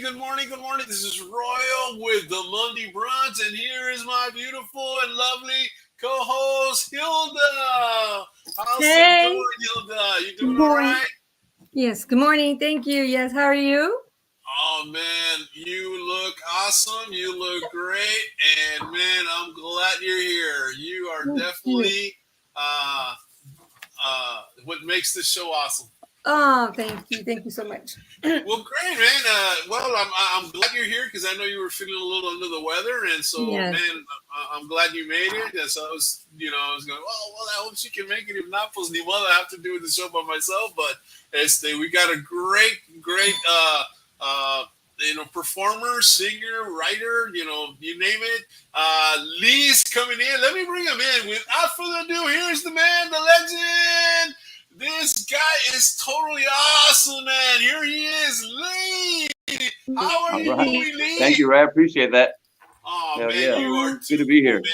good morning, good morning. This is Royal with the Monday Brunch, and here is my beautiful and lovely co-host, Hilda. How's it Hey. going, Hilda? You Good doing all morning. right? Yes, good morning. Thank you. Yes, how are you? Oh, man, you look awesome. You look great. And, man, I'm glad you're here. You are Thank you. definitely what makes this show awesome. Oh, thank you. Thank you so much. Well, great, man. I'm glad you're here because I know you were feeling a little under the weather, and so, Yes. man, I'm glad you made it. And so I was going, well, I hope she can make it. If not, pues ni modo, I have to do the show by myself. But we got a great, performer, singer, writer, you name it. Lee's coming in. Let me bring him in. Without further ado, here's the man, the legend. This guy is totally awesome, man. Here he is, Lee. How are you doing, Lee? Thank you, Ray. I appreciate that. Oh, Hell man, yeah. you are Good to be here. man.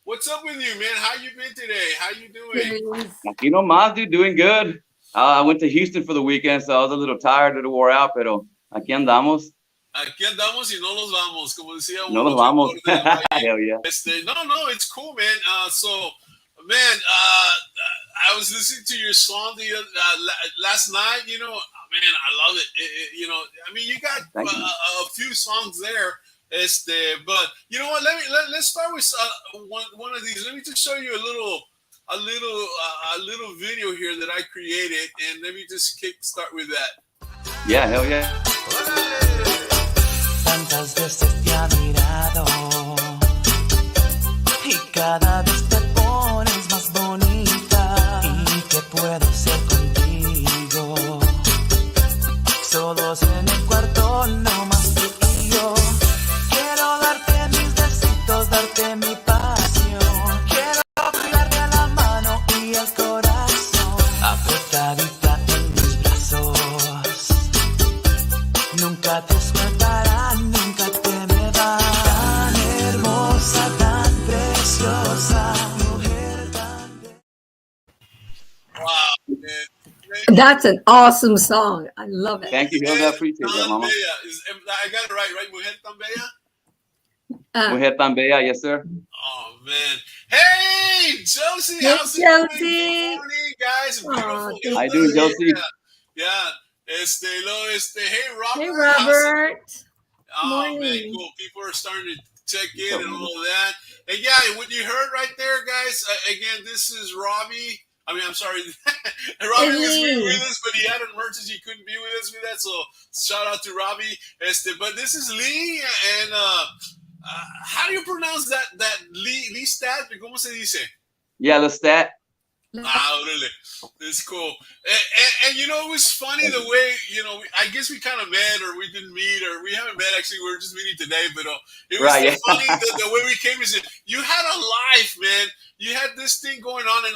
What's up with you, man? How you been today? How you doing? Aquí nomás, dude, doing good. I went to Houston for the weekend, so I was a little tired and wore out, pero aquí andamos. Aquí andamos y no nos vamos, como decía No uno. nos vamos. Hell yeah. No, it's cool, man. Man, I was listening to your song last night. Man, I love it. You got a few songs there. But you know what? Let's start with one of these. Let me just show you a little video here that I created, and let me just start with that. Yeah, hell yeah. Tantas veces te ha mirado y cada vez te pones más bonita y que puedo ser contigo solos en el cuarto, no más tú y yo. Quiero darte mis besitos, darte mi pasión. Quiero cuidarte la mano y el corazón apretadita en mis brazos. Nunca te sueltarán, nunca te me vas. Tan hermosa, tan preciosa, mujer tan bella. Wow, man. That's an awesome song. I love it. Thank you, Hilda. I appreciate that, mama. I got it right? Mujer tan bella? Mujer tan bella, yes, sir. Oh, man. Hey, Josie. Hey, How's it going? Josie. Good morning, guys. Beautiful. How you doing, Josie? Yeah. Hey, Robert. Hey, Robert. Oh, Morning. man, cool. People are starting to check in and all of that. And yeah, what you heard right there, guys, again, this is Robbie. I'm sorry. Robbie was with us, but he had an emergency. He couldn't be with us with that. So shout out to Robbie. But this is Lee. And how do you pronounce that Lee stat? ¿Cómo se dice? Yeah, Lestat. Really? It's cool. And it was funny the way, I guess we kind of met, or we didn't meet, or we haven't met actually. We were just meeting today, but it was funny the way we came. Is you had a life, man. You had this thing going on, and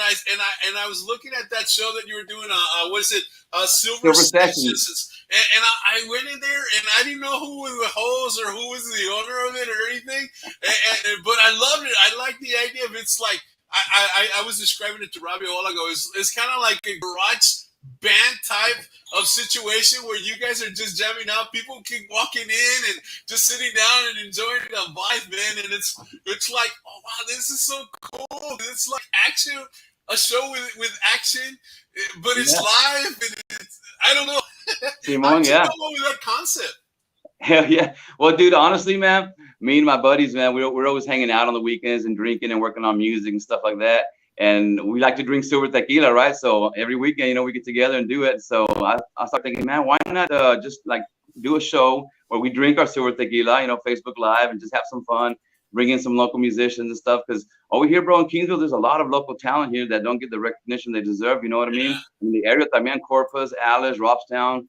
I was looking at that show that you were doing. What is it? Silver Sessions. And I went in there, and I didn't know who was the host or who was the owner of it or anything. But I loved it. I liked the idea of it's like. I was describing it to Robbie a while ago. It's kind of like a garage band type of situation where you guys are just jamming out. People keep walking in and just sitting down and enjoying the vibe, man. And it's like, oh wow, this is so cool. It's like action, a show with action, but it's live. And I don't know. Simon, How'd you come up with that concept? Hell yeah. Well, dude, honestly, man, me and my buddies, man, we're always hanging out on the weekends and drinking and working on music and stuff like that. And we like to drink silver tequila, right? So every weekend, we get together and do it. So I started thinking, man, why not just like do a show where we drink our silver tequila, Facebook Live, and just have some fun, bring in some local musicians and stuff. Because over here, bro, in Kingsville, there's a lot of local talent here that don't get the recognition they deserve. You know what I mean? In the area, también Corpus, Alice, Robstown,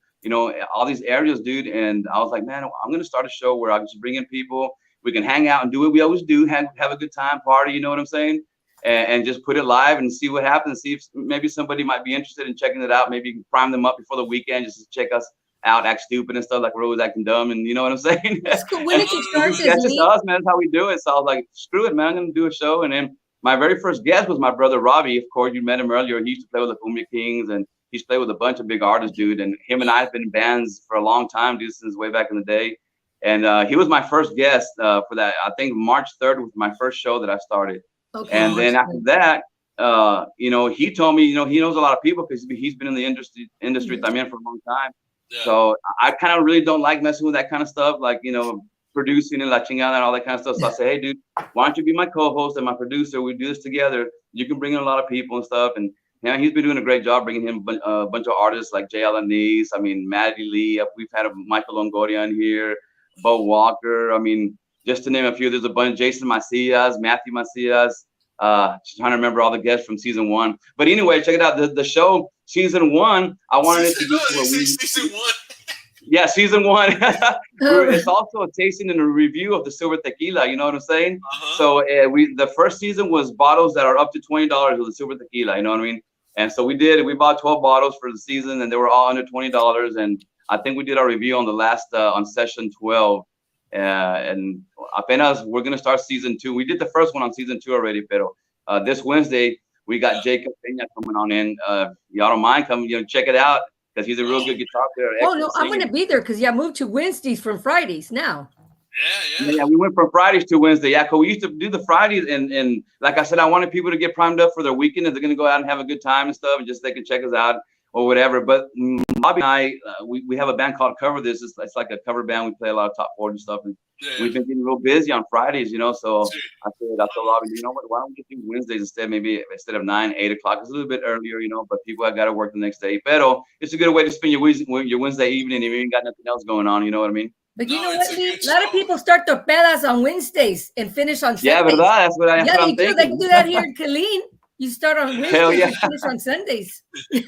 all these areas, dude. And I was like, man, I'm going to start a show where I can just bring in people. We can hang out and do what we always do, have a good time, party, you know what I'm saying? And just put it live and see what happens. See if maybe somebody might be interested in checking it out. Maybe you can prime them up before the weekend just to check us out, act stupid and stuff, like we're always acting dumb. And you know what I'm saying? That's cool. When did you start this? That's just us, man. That's how we do it. So I was like, screw it, man. I'm going to do a show. And then my very first guest was my brother, Robbie. Of course, you met him earlier. He used to play with the Cumbia Kings. And He's played with a bunch of big artists, dude. And him and I have been in bands for a long time, dude, since way back in the day. And he was my first guest for that. I think March 3rd was my first show that I started. Okay. And then after that, you know, he told me, you know, he knows a lot of people because he's been in the industry también for a long time. Yeah. So I kind of really don't like messing with that kind of stuff, like, you know, producing and la chingada and all that kind of stuff. So I say, hey, dude, why don't you be my co-host and my producer? We do this together. You can bring in a lot of people and stuff. And yeah, he's been doing a great job bringing him a bunch of artists like Jay Alanis. I mean, Maddie Lee. We've had Michael Longoria in here, Bo Walker. I mean, just to name a few, there's a bunch. Jason Macias, Matthew Macias. Just trying to remember all the guests from season 1. But anyway, check it out. The show, season 1, I wanted it to be season 1. Yeah, season 1. It's also a tasting and a review of the silver tequila. You know what I'm saying? So the first season was bottles that are up to $20 of the silver tequila. You know what I mean? And so we bought 12 bottles for the season, and they were all under $20. And I think we did our review on the last on session 12. And apenas we're gonna start season 2. We did the first one on season 2 already, pero this Wednesday we got Jacob Pena coming on in. Y'all don't mind coming, you know, check it out. Because he's a real good guitar player. Oh no, I'm going to be there because I moved to Wednesdays from Fridays now. Yeah, we went from Fridays to Wednesday. Yeah, because we used to do the Fridays, and like I said, I wanted people to get primed up for their weekend, and they're going to go out and have a good time and stuff, and just they can check us out or whatever. But Bobby and I, we have a band called Cover This. It's like a cover band. We play a lot of top 40 stuff, and we've been getting real busy on Fridays, you know. So I told Bobby, you know what? Why don't we do Wednesdays instead? Maybe instead of 9, 8 o'clock. It's a little bit earlier, you know. But people have got to work the next day. Pero it's a good way to spend your Wednesday evening if you ain't got nothing else going on. You know what I mean? But you know what? A lot of people start their pedas on Wednesdays and finish on Sundays. Yeah, verdad. That's what I'm thinking. They can do that here in Killeen. You start on Wednesdays and finish on Sundays. Man.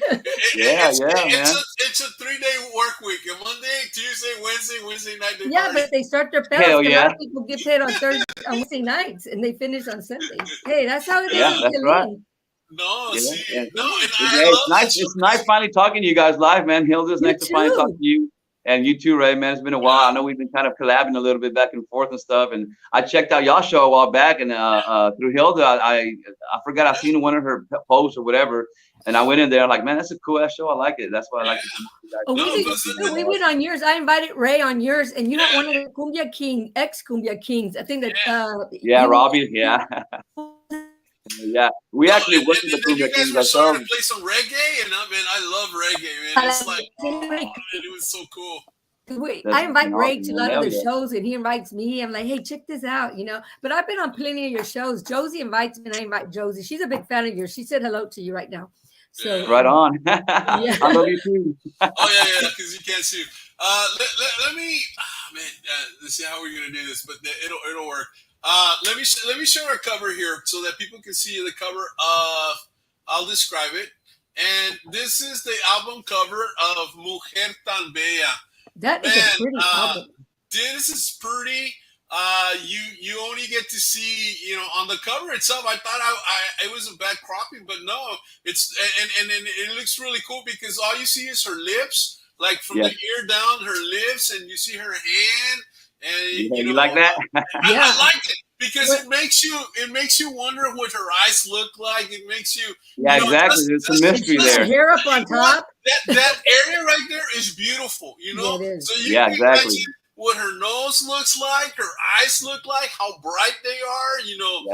It's a 3-day work week. Monday, Tuesday, Wednesday night. Yeah, but they start their pedas. A lot of people get paid on Wednesday nights and they finish on Sundays. Hey, that's how it is in Killeen. Right. No, it's nice finally talking to you guys live, man. Hilda's next to finally talk to you. And you too, Ray, man. It's been a while. I know we've been kind of collabing a little bit back and forth and stuff. And I checked out y'all show a while back, and through Hilda, I forgot I seen one of her posts or whatever, and I went in there like, man, that's a cool ass show. I like it. That's why I like it. We went on yours. I invited Ray on yours, and you know one of the Cumbia King, ex-Cumbia Kings. I think that Robbie, Yeah, we actually worked with the Cumbia Kings ourselves. To play some reggae, and I love reggae, man. It's like, it was so cool. I invite Ray to a lot of the shows, and he invites me. I'm like, hey, check this out, you know. But I've been on plenty of your shows. Josie invites me, and I invite Josie. She's a big fan of yours. She said hello to you right now. So right on. I love you too. Yeah, because you can't see. Let me, let's see how we're gonna do this, but it'll work. Let me show our cover here so that people can see the cover. I'll describe it. And this is the album cover of Mujer Tan Bella. That is a pretty album. This is pretty. You only get to see, you know, on the cover itself. I thought it was a bad cropping, but no, it's and it looks really cool because all you see is her lips, like from the ear down, her lips, and you see her hand. And you like that? I like it because it makes you wonder what her eyes look like. It makes you exactly. There's a mystery there. Hair up on top. That area right there is beautiful. You know, so you can exactly. imagine what her nose looks like, her eyes look like, how bright they are. You know,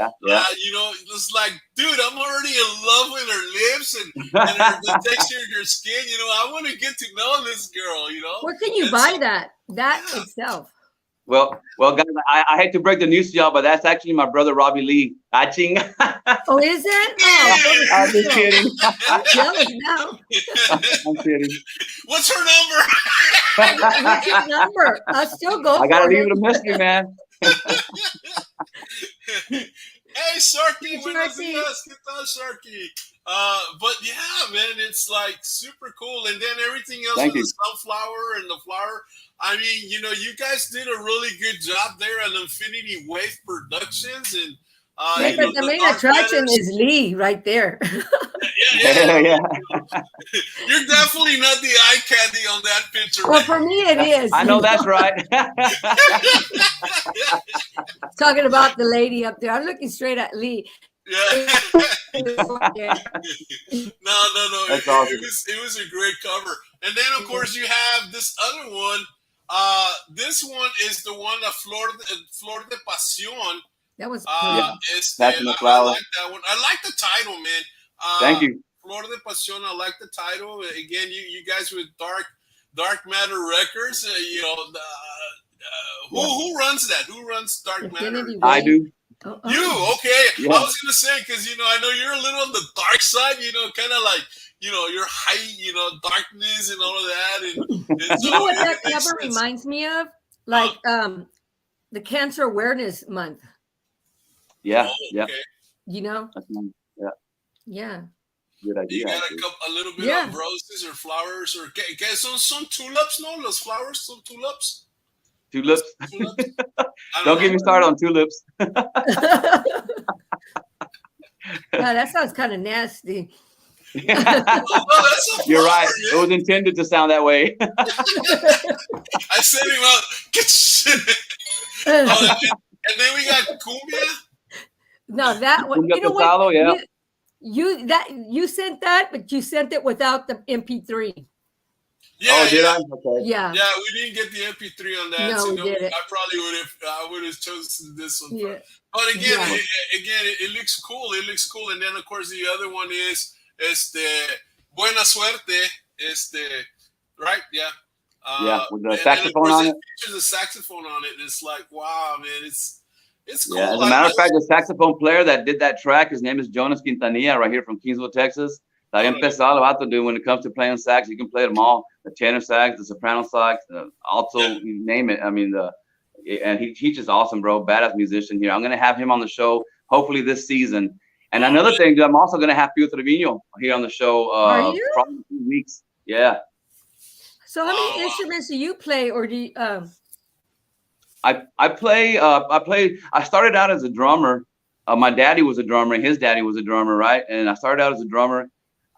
you know, it's like, dude, I'm already in love with her lips and the texture of her skin. You know, I want to get to know this girl. You know, where can you buy that itself? Well, guys, I hate to break the news to y'all, but that's actually my brother Robbie Lee. Oh, is it? Oh, I'm just kidding. I'm jealous now. I'm kidding. What's her number? What's your number? I'll still go. I gotta leave it a mystery, man. Hey, Sharky, buenos dias. ¿Qué tal, Sharky? But yeah, man, it's like super cool. And then everything else with the sunflower and the flower. I mean, you know, you guys did a really good job there at Infinity Wave Productions. And the main attraction is Lee right there. Yeah. You're definitely not the eye candy on that picture. Well, for me it is. I know that's right. Talking about the lady up there. I'm looking straight at Lee. Yeah. No. That's awesome. It was a great cover. And then of course you have this other one. This one is the one of Flor de Pasión. That was I Passion of Flower. like that one. I like the title, man. Thank you. Flor de Pasión. I like the title. Again, you guys with Dark Matter Records. You know, who runs that? Who runs Dark Matter? I do. You okay? Yeah. I was gonna say because I know you're a little on the dark side. Kind of like your height, darkness and all of that. And you know what that cover reminds me of? Like the Cancer Awareness Month. Yeah. Oh, okay. Yeah. Yeah. Good idea. You got a little bit of roses or flowers or some tulips. No, los flowers, some tulips. Tulips. Don't get me started on tulips. That sounds kind of nasty. You're You're right. It was intended to sound that way. I sent him out. And then we got cumbia. No, that one. You know what? You sent that, but you sent it without the MP3. Yeah, did I? Okay. Yeah. Yeah, we didn't get the MP3 on that. No, we didn't. I probably would have chosen this one. Yeah. But again, it looks cool. It looks cool. And then of course the other one is Buena Suerte. Right? Yeah. With the saxophone on it. There's a saxophone on it. It's like, wow, man, it's cool. Yeah, as a matter of fact, the saxophone player that did that track, his name is Jonas Quintanilla, right here from Kingsville, Texas. Like empezado vato, dude. When it comes to playing sax, you can play them all: the tenor sax, the soprano sax, alto, you name it. I mean, and he's just awesome, bro. Badass musician here. I'm gonna have him on the show hopefully this season. And another thing, dude, I'm also gonna have Pio Trevino here on the show. Are you? Probably in 2 weeks. Yeah. So how many instruments do you play, or do you? I started out as a drummer. My daddy was a drummer, and his daddy was a drummer, right? And I started out as a drummer.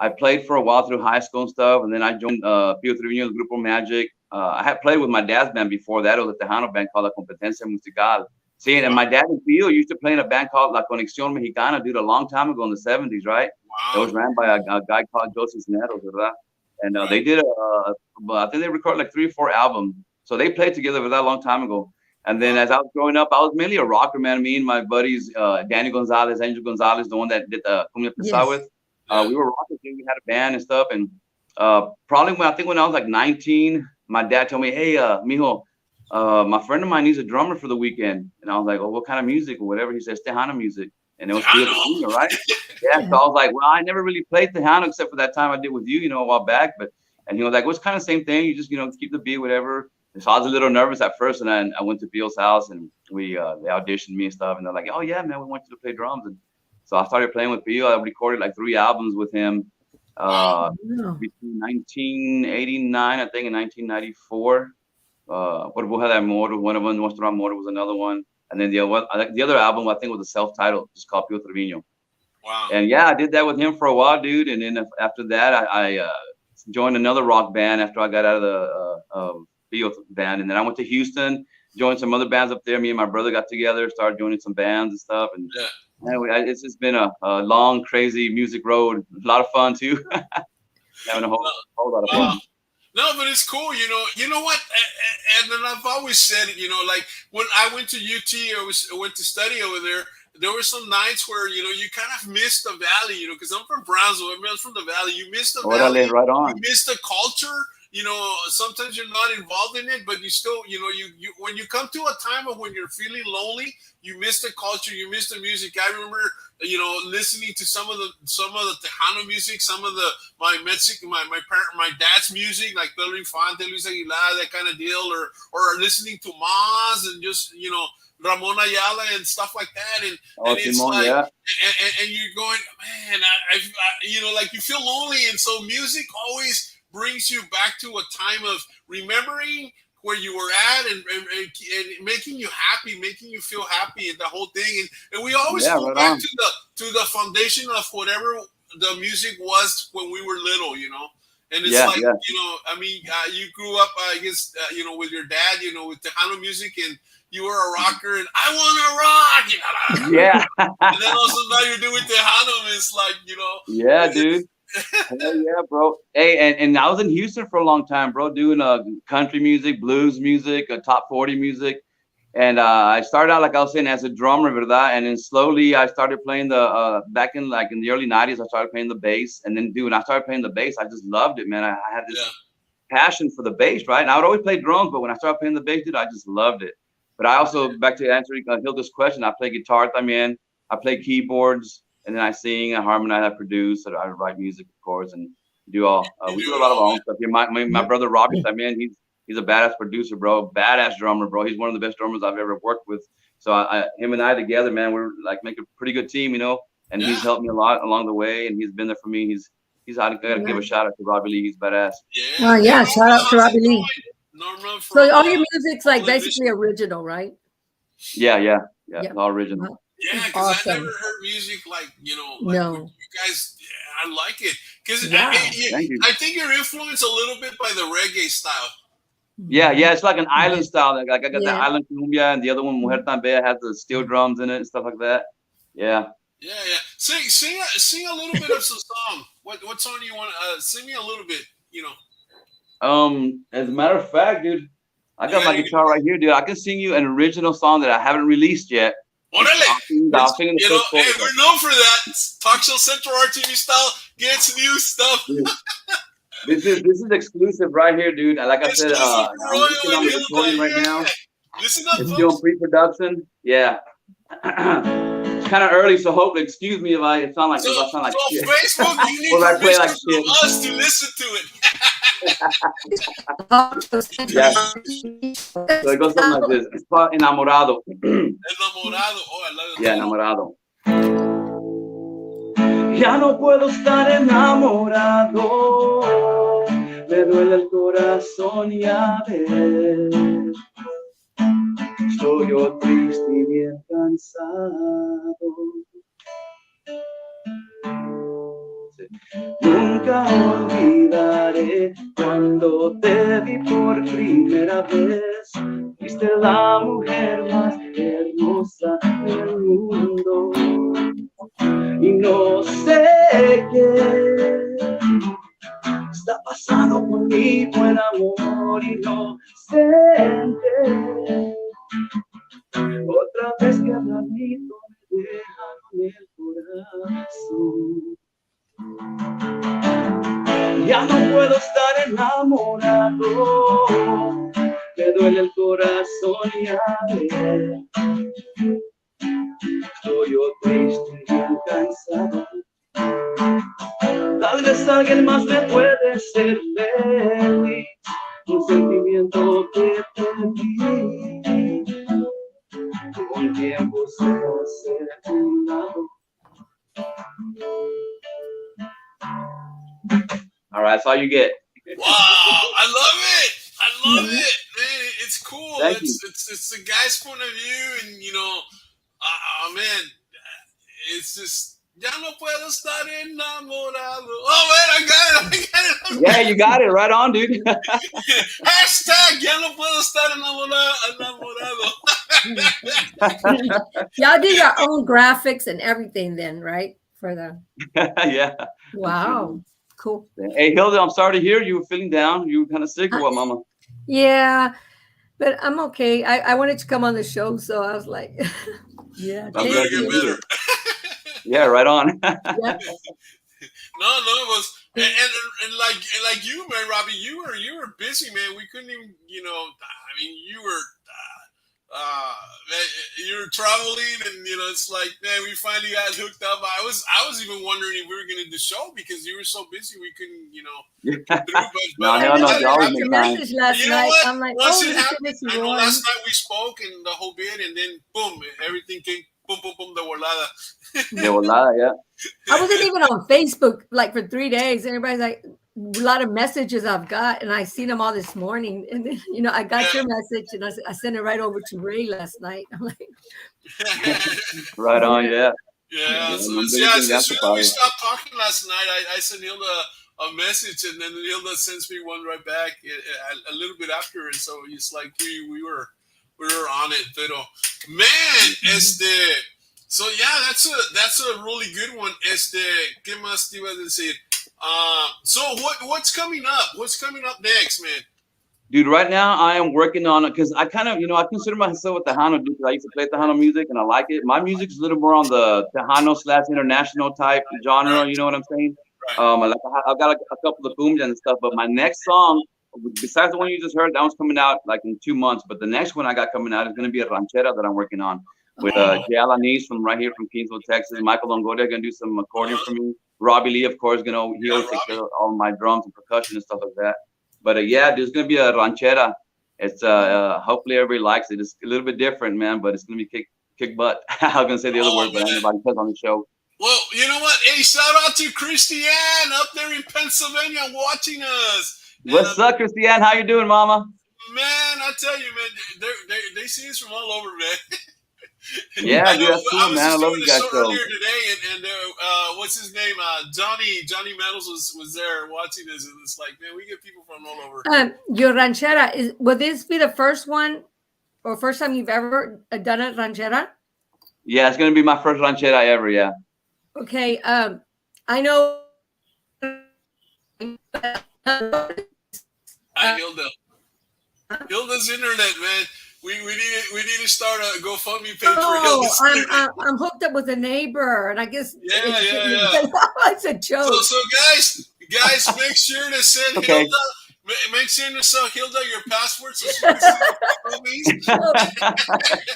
I played for a while through high school and stuff, and then I joined Pio Trevino's Grupo Magic. I had played with my dad's band before that. It was a Tejano band called La Competencia Musical. See, and my dad and Pio used to play in a band called La Conexión Mexicana, dude, a long time ago in the 70s, right? Wow. It was ran by a guy called Joseph Neros, ¿verdad? And they did I think they recorded like 3 or 4 albums. So they played together for that long time ago. And then as I was growing up, I was mainly a rocker, man. Me and my buddies, Danny Gonzalez, Angel Gonzalez, the one that did Cumbia Pesada with. We were rockers. We had a band and stuff. And probably when I was like 19, my dad told me, hey, mijo, my friend of mine needs a drummer for the weekend. And I was like, oh, what kind of music or whatever? He says, Tejano music. And it was Tejano, right? Yeah. So I was like, well, I never really played Tejano except for that time I did with you, a while back. And he was like, well, it's kind of the same thing. You just, keep the beat, whatever. And so I was a little nervous at first. And then I went to Bill's house and they auditioned me and stuff. And they're like, oh, yeah, man, we want you to play drums. And so I started playing with Bill. I recorded like 3 albums with him between 1989, I think, and 1994. Burbuja de Amor, one of them, Nuestro Amor was another one. And then the other album, I think, was a self-titled, just called Pio Trevino. Wow. And yeah, I did that with him for a while, dude. And then after that, I joined another rock band after I got out of the Pio band. And then I went to Houston, joined some other bands up there. Me and my brother got together, started joining some bands and stuff. And anyway, it's just been a long, crazy music road. A lot of fun too. Having a whole lot of fun. No, but it's cool, You know what? And then I've always said it, like when I went to UT, I went to study over there. There were some nights where, you kind of missed the valley, because I'm from Brownsville. Everyone's from the valley. You miss the valley. Right on. You miss the culture. Sometimes you're not involved in it, but you still, you when you come to a time of when you're feeling lonely, you miss the culture, you miss the music. I remember, listening to some of the Tejano music, some of my dad's music, like Pedro Infante, Luis Aguilar, that kind of deal, or listening to Mas and just, Ramon Ayala and stuff like that, and it's Simon, like, yeah. and you're going, man, I like you feel lonely, and so music always brings you back to a time of remembering where you were at and making you happy, making you feel happy, and the whole thing. And we always go back to the foundation of whatever the music was when we were little, And it's I mean, you grew up, I guess, with your dad, with Tejano music, and you were a rocker, and I want to rock. Yeah. And then also now you're doing Tejano. It's like, you know. Yeah, dude. Hell yeah, bro. Hey, and I was in Houston for a long time, bro, doing country music, blues music, top 40 music. And I started out, like I was saying, as a drummer, ¿verdad? And then slowly I started playing the back in like in the early 90s, I started playing the bass. And then, dude, when I started playing the bass, I just loved it, man. I had this passion for the bass, right? And I would always play drums, but when I started playing the bass, dude, I just loved it. But I also, back to answering Hilda's question, I play guitar también, I play keyboards, and then I sing, I harmonize, I produce, I write music, of course, and do all. We do a lot of our own stuff. My brother Robbie también, he's a badass producer, bro, badass drummer, bro. He's one of the best drummers I've ever worked with. So him and I together, man, we're like make a pretty good team, you know. And he's helped me a lot along the way, and he's been there for me. He's I gotta give a shout out to Robbie Lee. He's badass. Yeah. Oh yeah, shout out to Robbie Lee. So all your music's like basically original, right? Yeah, all original. Wow. Yeah, because I never heard music like, you know, like you guys. Yeah, I like it because I think you're influenced a little bit by the reggae style. Yeah, it's like an island style. Like I got the island cumbia, and the other one, Mujer Tan Bella, has the steel drums in it and stuff like that. Yeah. Sing a little bit of some song. What song do you want? Sing me a little bit. You know. As a matter of fact, dude, I got my guitar right here, dude. I can sing you an original song that I haven't released yet. I'll sing hey, we're known for that. Talk Show Central RTV style gets new stuff. This is exclusive right here, dude. Like I said, I'm working on the recording right now. Listen up, it's still pre-production. Yeah. It's kind of early, so hopefully, excuse me if I sound like shit. Facebook, you need I play like shit. Us to listen to it. Yeah. So it goes something like this. It's called Enamorado. Enamorado. Oh, I love it. Yeah, Enamorado. Ya no puedo estar enamorado, me duele el corazón ya ves. Estoy yo triste y bien cansado. Nunca olvidaré cuando te vi por primera vez. Fuiste la mujer más hermosa del mundo. Y no sé qué está pasando conmigo el amor inocente. Otra vez que habladito me dejaron el corazón. Ya no puedo estar enamorado, me duele el corazón ya ves. Estoy yo triste y cansado. Tal vez alguien más me puede ser feliz. Un sentimiento que perdí. Con tiempo se hace a un lado. All right, that's all you get. Wow, I love it. I love it, man. It's cool. It's the guy's point of view, and you know, man, it's just ya no puedo estar enamorado. Oh man, I got it. Yeah, you got it. Right on, dude. Hashtag ya no puedo estar enamorado. Y'all do your own graphics and everything, then, right? For the yeah. Wow. Cool. Hey, Hilda, I'm sorry to hear you were feeling down. You were kind of sick or what, Mama? Yeah, but I'm okay. I wanted to come on the show, so I was like, yeah. I'm gonna get better. Yeah, right on. No, it was and like you, man, Robbie, you were busy, man. We couldn't even, you know, I mean, you were traveling, and you know, it's like, man, we finally got hooked up. I was even wondering if we were gonna do the show because you were so busy we couldn't, you know, get through. But I message last night. I'm like, once it happened, I know last night we spoke and the whole bit, and then boom, everything came boom, de volada. De volada, yeah. I wasn't even on Facebook like for 3 days. Everybody's like, a lot of messages I've got, and I seen them all this morning. And then, you know, I got your message, and I sent it right over to Ray last night. I'm like, right on, yeah. Yeah. So as soon as we stopped talking last night, I sent Hilda a message, and then Hilda sends me one right back a little bit after, and so it's like we were on it. Pero man, so yeah, that's a really good one. ¿Qué más te iba a decir? So what's coming up? What's coming up next, man? Dude, right now I am working on it because I kind of, I consider myself a Tejano dude because I used to play Tejano music and I like it. My music's a little more on the Tejano / international type genre. You know what I'm saying? Right. I've got a couple of booms and stuff, but my next song, besides the one you just heard, that one's coming out like in 2 months. But the next one I got coming out is going to be a ranchera that I'm working on with Jay Alanis from right here from Kingsville, Texas. Michael Longoria going to do some accordion for me. Robbie Lee, of course, he always takes care of all my drums and percussion and stuff like that. But yeah, there's gonna be a ranchera. It's hopefully everybody likes it. It's a little bit different, man, but it's gonna be kick butt. I was gonna say the other word, but anybody says on the show. Well, you know what? Hey, shout out to Christiane up there in Pennsylvania watching us. What's up, Christiane? How you doing, Mama? Man, I tell you, man, they see us from all over, man. Yeah, dude, that's cool, man. I love you guys. Earlier today, and what's his name? Johnny Meadows was there watching us, and it's like, man, we get people from all over. Your ranchera will this be the first one or first time you've ever done a ranchera? Yeah, it's gonna be my first ranchera ever. Yeah. Okay. I know. Hi, Hilda. Hilda's internet, man. We need to start a GoFundMe page for Hilda. I'm hooked up with a neighbor, and I guess yeah. It's a joke. So guys, make sure to send Hilda. Make sure to send Hilda your password so she can see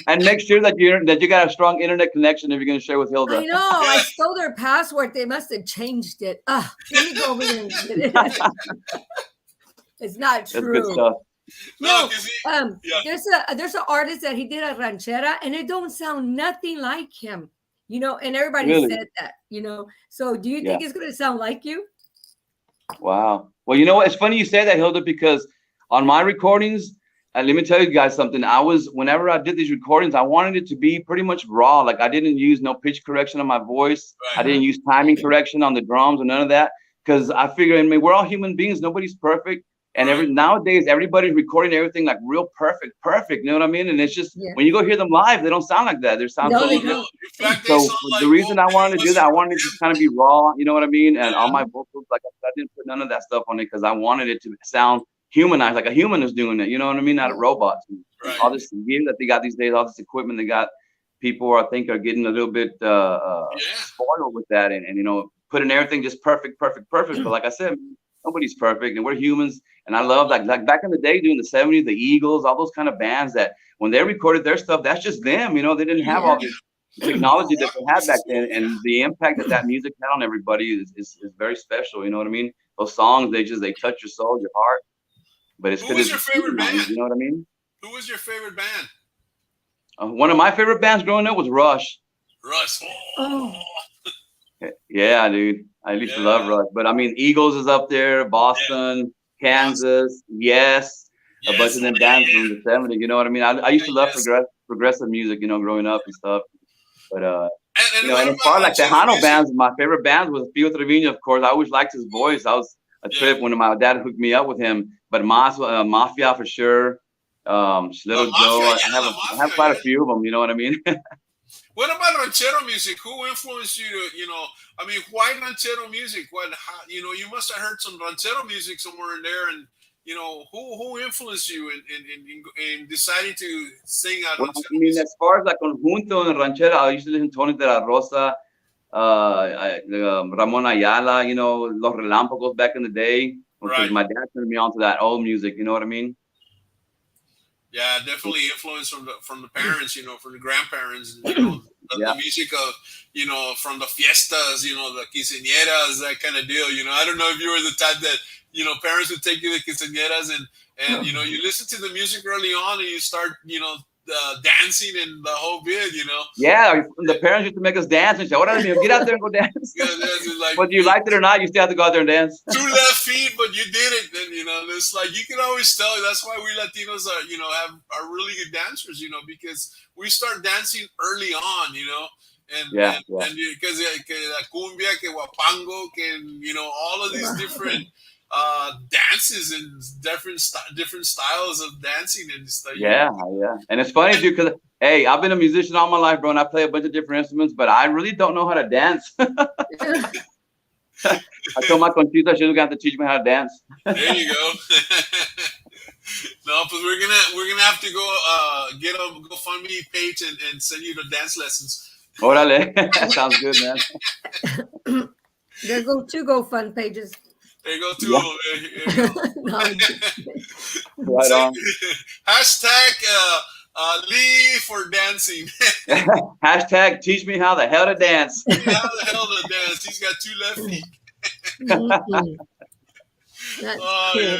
and make sure that you got a strong internet connection if you're going to share with Hilda. I know. I stole their password. They must have changed it. Let me go over there and get it. It's not true. That's good stuff. No, there's an artist that he did a ranchera, and it don't sound nothing like him, and everybody said that, So do you think it's going to sound like you? Wow. Well, you know what? It's funny you say that, Hilda, because on my recordings, let me tell you guys something. Whenever I did these recordings, I wanted it to be pretty much raw. Like I didn't use no pitch correction on my voice. Right. I didn't use timing correction on the drums or none of that. Because I figure, we're all human beings. Nobody's perfect. And nowadays, everybody's recording everything like real perfect. You know what I mean? And it's just, when you go hear them live, they don't sound like that. They sound so the reason I wanted to do that, I wanted it to kind of be raw. You know what I mean? And all my vocals, like I didn't put none of that stuff on it because I wanted it to sound humanized, like a human is doing it. You know what I mean? Not a robot. Right. All this gear that they got these days, all this equipment they got, people I think are getting a little bit spoiled with that and putting everything just perfect. But like I said, nobody's perfect, and we're humans. And I love like back in the day, during the 70s, the Eagles, all those kind of bands that when they recorded their stuff, that's just them. They didn't have all this technology that they had back then, and the impact that music had on everybody is very special. You know what I mean? Those songs, they touch your soul, your heart. But it's who was your favorite band? You know what I mean? Who was your favorite band? One of my favorite bands growing up was Rush. Rush. Oh. Yeah, dude. I used to love Rush. But Eagles is up there, Boston, Kansas, yes, a bunch of them bands from the 70s. You know what I mean? I used to love progressive music, growing up and stuff. But and as far as like Tejano bands, my favorite bands was Pio Trevino, of course. I always liked his voice. I was a trip when my dad hooked me up with him. But Mafia for sure. Little Joe. I have quite a few of them. You know what I mean? What about ranchero music? Who influenced you to, why ranchero music? You must have heard some ranchero music somewhere in there, and who influenced you in deciding to sing out? Well, as far as like conjunto and ranchera, I used to listen to Tony de la Rosa, Ramon Ayala, Los Relámpagos back in the day. Because my dad turned me on to that old music. You know what I mean? Yeah, definitely influence from the parents, from the grandparents, the music of, from the fiestas, the quinceañeras, that kind of deal. I don't know if you were the type that, parents would take you to quinceañeras and you listen to the music early on and you start, dancing and the whole bit, Yeah, the parents used to make us dance and say, "What are you? Get out there and go dance." Like, whether you liked it or not, you still have to go out there and dance. 2 left feet, but you did it. Then it's like you can always tell. That's why we Latinos are really good dancers, because we start dancing early on, and because la cumbia, que guapango, que all of these different dances and different styles of dancing and stuff. Yeah, yeah. And it's funny, dude, because hey, I've been a musician all my life, bro, and I play a bunch of different instruments, but I really don't know how to dance. I told my Conchita she's gonna have to teach me how to dance. There you go. No, but we're gonna have to go get a GoFundMe page and send you the dance lessons. Orale. Sounds good, man. There go 2 GoFund pages. There you go, too. Yeah. No, Right on. Hashtag Lee for dancing. Hashtag teach me how the hell to dance. How the hell to dance? He's got 2 left feet. That's Oh, cool. yeah,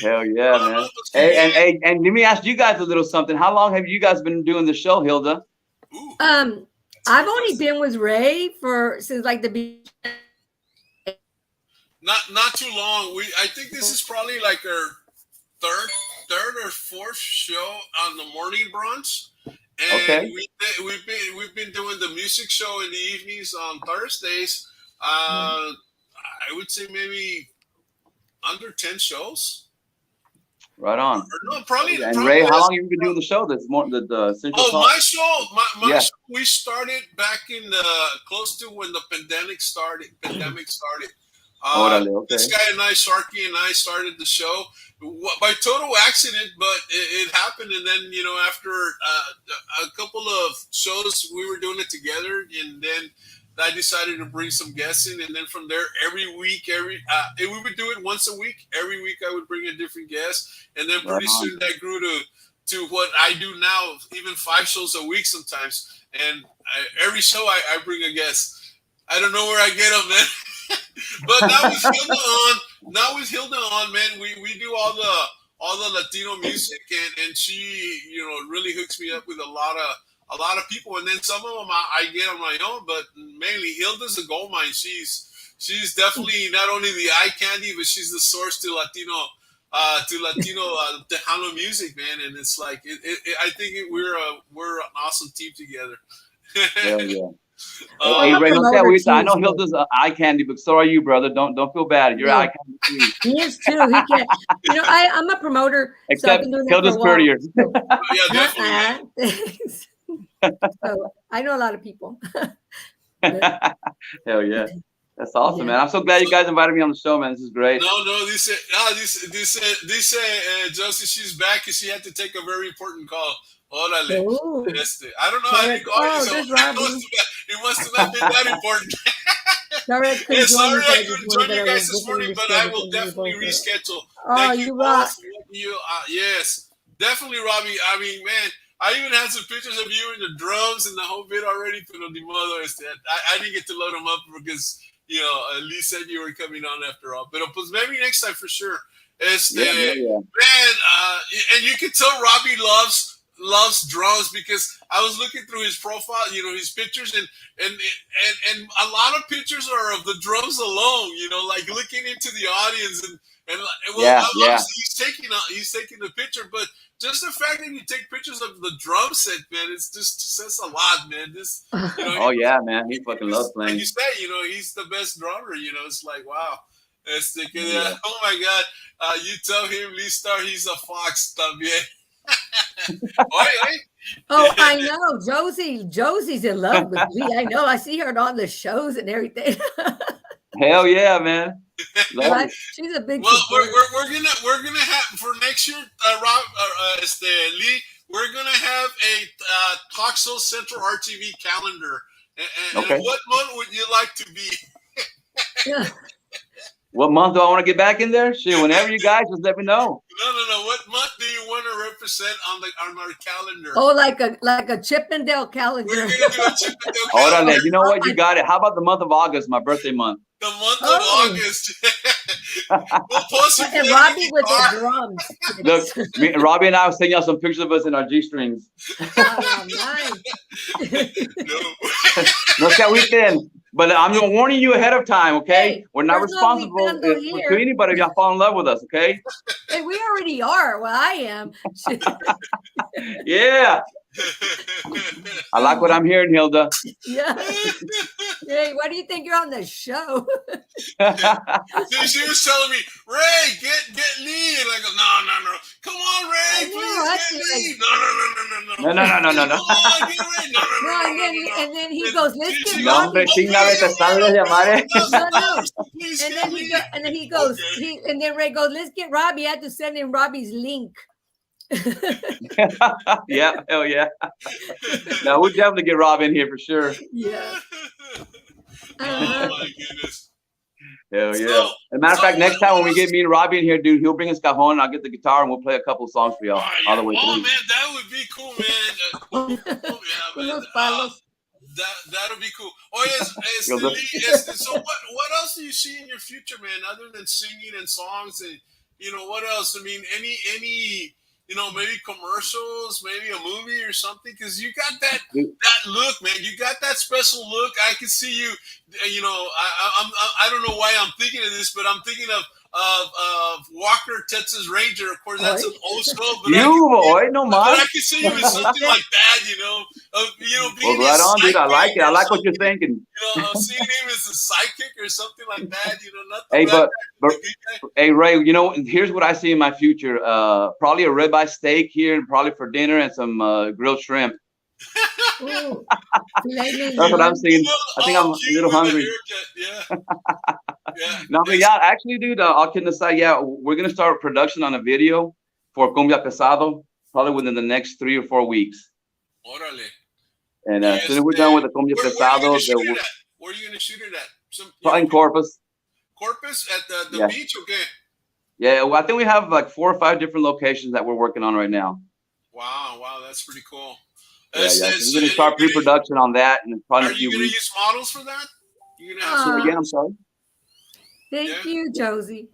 Hell yeah, man. Hey, and let me ask you guys a little something. How long have you guys been doing the show, Hilda? Ooh. I've only been with Ray since like the beginning. Not too long. I think this is probably like our third or fourth show on the morning brunch. And Okay. we've been doing the music show in the evenings on Thursdays. I would say maybe under 10 shows. Right on. Or no, probably. And Ray, how long have you been doing the show? The Central Talk? My show, Yeah. show, we started back in close to when the pandemic started. Orale, okay. This guy and I, Sharky and I, started the show by total accident, but it happened. And then, after a couple of shows, we were doing it together, and then I decided to bring some guests in. And then from there, every week, we would do it once a week. Every week, I would bring a different guest, and then pretty soon that grew to what I do now, even 5 shows a week sometimes. And every show, I bring a guest. I don't know where I get them, man. But now with Hilda on, man, we do all the Latino music, and she really hooks me up with a lot of people, and then some of them I get on my own, but mainly Hilda's a gold mine. She's definitely not only the eye candy, but she's the source to Latino Tejano music, man. And it's like I think we're an awesome team together. Hell yeah. I'm a Ray, promoter I know too. Hilda's eye candy, but so are you, brother. Don't feel bad. You're eye candy too. He is too. He can. I'm a promoter. So I've Except been doing that Hilda's for a while. prettier. Yeah, definitely. Thanks. So I know a lot of people. Hell yeah. That's awesome, Yeah. man. I'm so glad you guys invited me on the show, man. This is great. No, this Josie, she's back because she had to take a very important call. Órale. Oh. I don't know. I think there's Robbie. it must have not been that important. Sorry, I couldn't join Sorry you I guys couldn't this join morning, you but I guys was this morning, looking but to I will reschedule definitely you both. reschedule. Oh, Thank you you rock. both. Yes, definitely, Robbie. I mean, man, I even had some pictures of you in the drums and the whole bit already. Pero ni modo, I didn't get to load them up because Lee said you were coming on after all. But maybe next time for sure. Yeah. Man, and you can tell Robbie loves drums because I was looking through his profile, his pictures, and a lot of pictures are of the drums alone, like looking into the audience and obviously he's taking the picture, but just the fact that you take pictures of the drum set, man, it's just says a lot, man. Oh yeah, man, he fucking loves playing. Like you say, he's the best drummer. It's like wow. Oh my God! You tell him, Lee Star, he's a fox también. Oh, I know. Josie's in love with me. I know. I see her on all the shows and everything. Hell yeah, man. Right? She's a big. Well, supporter. we're gonna have for next year, Lee. We're gonna have a Talk Show Central RTV calendar. And Okay. what month would you like to be? Yeah. What month do I want to get back in there? Shit, whenever you guys just let me know. No. What month do you want to represent on our calendar? Oh, like a Chippendale calendar. We're gonna do a Chippendale Hold on, calendar. you know what? You got it. How about the month of August, my birthday month? The month of August. We'll post it And Robbie with the drums. Look, Robbie and I was sending y'all some pictures of us in our G-strings. Oh, nice. No se agüiten. But I'm warning you ahead of time, okay? Hey, we're not there's no responsible weekend here. to anybody if y'all fall in love with us, okay? Hey, we already are. Well, I am. Yeah. I like what I'm hearing, Hilda. Yeah. Hey, why do you think you're on the show? She was telling me, Ray, get Lee. And I go, no. Come on, Ray, please get Lee. No. No. Come on, get Ray. No. And then he goes, let's get No, hombre, Robbie. chingada, te sabes de llamar, eh. No. Please And get then Lee. he goes, Okay. and then Ray goes, let's get Robbie. I had to send him Robbie's link. Yeah, hell yeah. Now we'll definitely get Rob in here for sure. Yeah. Oh my goodness. Hell yeah. As a matter of fact, next time when we get me and Robbie in here, dude, he'll bring his cajon and I'll get the guitar and we'll play a couple of songs for y'all all the way through. Oh man, that would be cool, man. That'll be cool. Oh yes, so what else do you see in your future, man, other than singing and songs and what else? I mean, any maybe commercials, maybe a movie or something, because you got that look, man. You got that special look. I can see you. I don't know why I'm thinking of this, but I'm thinking of Walker, Texas Ranger. Of course, that's an old school. But I can see you in something like that. Being well, right on, dude. I like it. I like what you're thinking. Seeing him as a sidekick or something like that. Hey, Ray. Here's what I see in my future. Probably a ribeye steak here, and probably for dinner, and some grilled shrimp. That's what I'm seeing. I think I'm a little hungry. No, but yeah, actually, dude, all kidding aside, yeah, we're gonna start production on a video for Cumbia Pesado probably within the next 3 or 4 weeks. Órale. And as soon as we're done with the Cumbia Pesado, where are you gonna shoot it at? Probably in Corpus. Corpus at the beach, okay? Yeah, well, I think we have like 4 or 5 different locations that we're working on right now. Wow, that's pretty cool. Yeah. So we're gonna start pre-production on that, and probably are you gonna use models for that? You're gonna have again? I'm sorry. Thank you, Josie.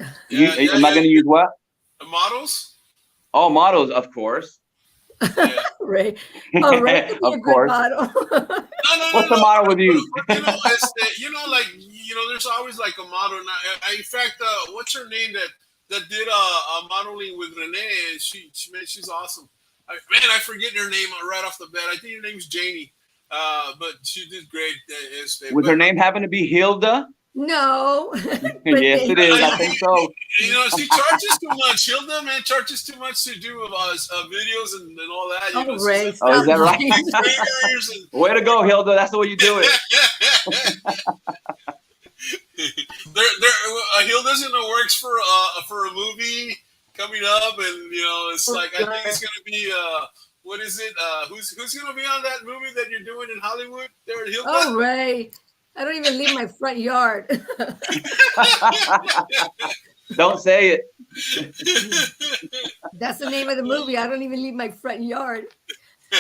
Am I gonna use what? The models? Oh, models, of course. Yeah. Ray. Oh, Ray could be a good model. What's the matter with you? There's always like a model. In fact, what's her name that did a modeling with Renee? She's awesome. I forget her name right off the bat. I think her name's Janie. But she did great. Would her name happen to be Hilda? No. Yes, it is. I think so. She charges too much. Hilda, man, charges too much to do videos and all that. Ray, is that right? Way to go, Hilda. That's the way you do it. Hilda's in the works for a movie coming up, and it's like I think it's gonna be what is it? Who's gonna be on that movie that you're doing in Hollywood? There, Hilda. Oh, Ray. I don't even leave my front yard. Don't say it. That's the name of the movie. I don't even leave my front yard.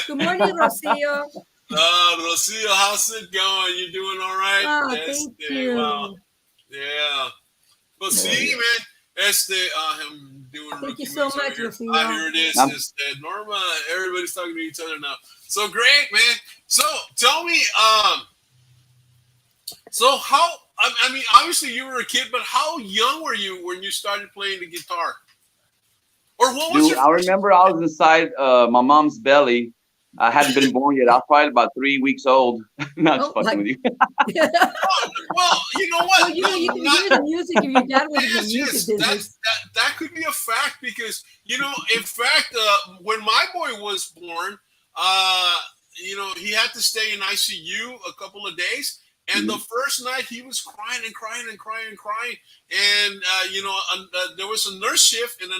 Good morning, Rocio. Rocio, how's it going? You doing all right? Oh, thank you. Wow. Yeah. But see, man, I'm doing thank you so much, Rocio. Here it is. Norma, everybody's talking to each other now. So great, man. So tell me, so how, I mean, obviously you were a kid, but how young were you when you started playing the guitar? Or what was I remember I was inside my mom's belly. I hadn't been born yet. I was probably about 3 weeks old. Not fucking with you. Well, you know what? You can hear the music if your dad was in the music business. That could be a fact because, in fact, when my boy was born, he had to stay in ICU a couple of days. And the first night he was crying and crying and crying and crying. And, there was a nurse shift and a